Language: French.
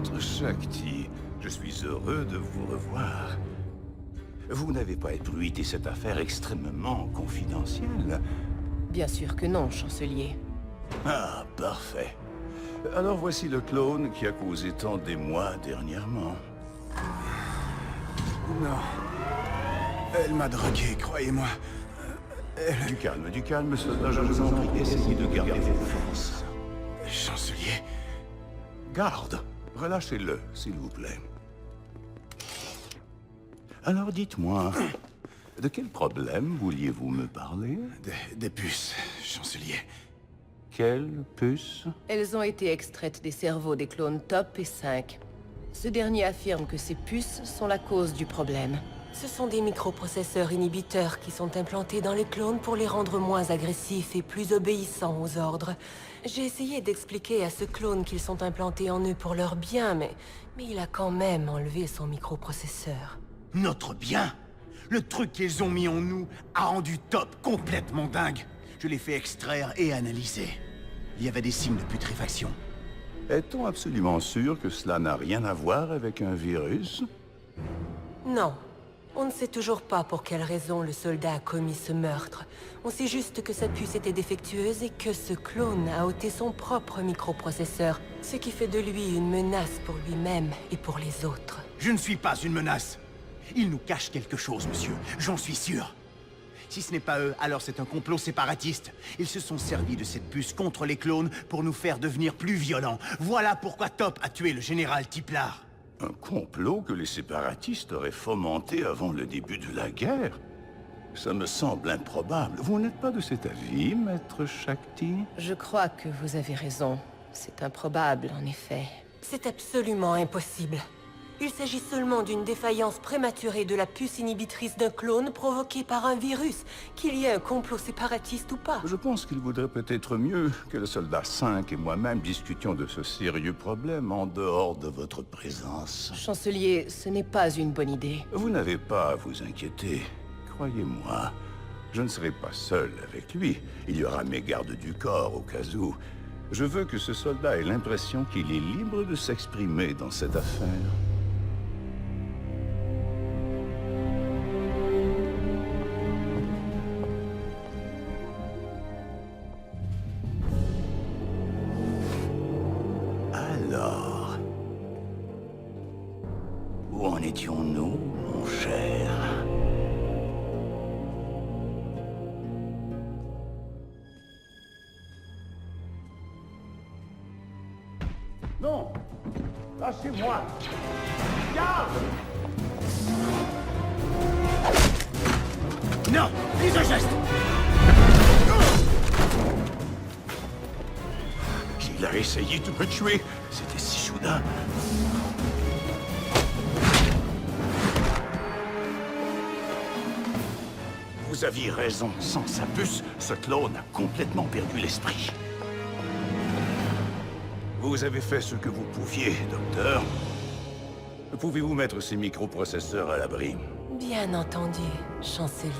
Maître Shakti, je suis heureux de vous revoir. Vous n'avez pas ébruité cette affaire extrêmement confidentielle? Bien sûr que non, chancelier. Ah, parfait. Alors voici le clone qui a causé tant d'émoi dernièrement. Non. Elle m'a drogué, croyez-moi. Du calme, soldat, je vous en prie, essayez de garder vos forces. Chancelier. Garde, relâchez-le, s'il vous plaît. Alors dites-moi, de quel problème vouliez-vous me parler? Des puces, chancelier. Quelle puce? Elles ont été extraites des cerveaux des clones Top et 5. Ce dernier affirme que ces puces sont la cause du problème. Ce sont des microprocesseurs inhibiteurs qui sont implantés dans les clones pour les rendre moins agressifs et plus obéissants aux ordres. J'ai essayé d'expliquer à ce clone qu'ils sont implantés en eux pour leur bien, mais il a quand même enlevé son microprocesseur. Notre bien? Le truc qu'ils ont mis en nous a rendu Top complètement dingue. Je l'ai fait extraire et analyser. Il y avait des signes de putréfaction. Est-on absolument sûr que cela n'a rien à voir avec un virus? Non. On ne sait toujours pas pour quelle raison le soldat a commis ce meurtre. On sait juste que sa puce était défectueuse et que ce clone a ôté son propre microprocesseur, ce qui fait de lui une menace pour lui-même et pour les autres. Je ne suis pas une menace. Ils nous cachent quelque chose, monsieur. J'en suis sûr. Si ce n'est pas eux, alors c'est un complot séparatiste. Ils se sont servis de cette puce contre les clones pour nous faire devenir plus violents. Voilà pourquoi Top a tué le général Tiplar. Un complot que les séparatistes auraient fomenté avant le début de la guerre? Ça me semble improbable. Vous n'êtes pas de cet avis, Maître Shakti? Je crois que vous avez raison. C'est improbable, en effet. C'est absolument impossible. Il s'agit seulement d'une défaillance prématurée de la puce inhibitrice d'un clone provoquée par un virus, qu'il y ait un complot séparatiste ou pas. Je pense qu'il vaudrait peut-être mieux que le soldat 5 et moi-même discutions de ce sérieux problème en dehors de votre présence. Chancelier, ce n'est pas une bonne idée. Vous n'avez pas à vous inquiéter. Croyez-moi, je ne serai pas seul avec lui. Il y aura mes gardes du corps au cas où. Je veux que ce soldat ait l'impression qu'il est libre de s'exprimer dans cette affaire. Alors, où en étions-nous, mon cher? Non! Lâchez-moi! Garde! Non! Prise de geste! Il a essayé de me tuer. C'était si soudain. Vous aviez raison. Sans sa puce, ce clone a complètement perdu l'esprit. Vous avez fait ce que vous pouviez, docteur. Pouvez-vous mettre ces microprocesseurs à l'abri? Bien entendu, chancelier.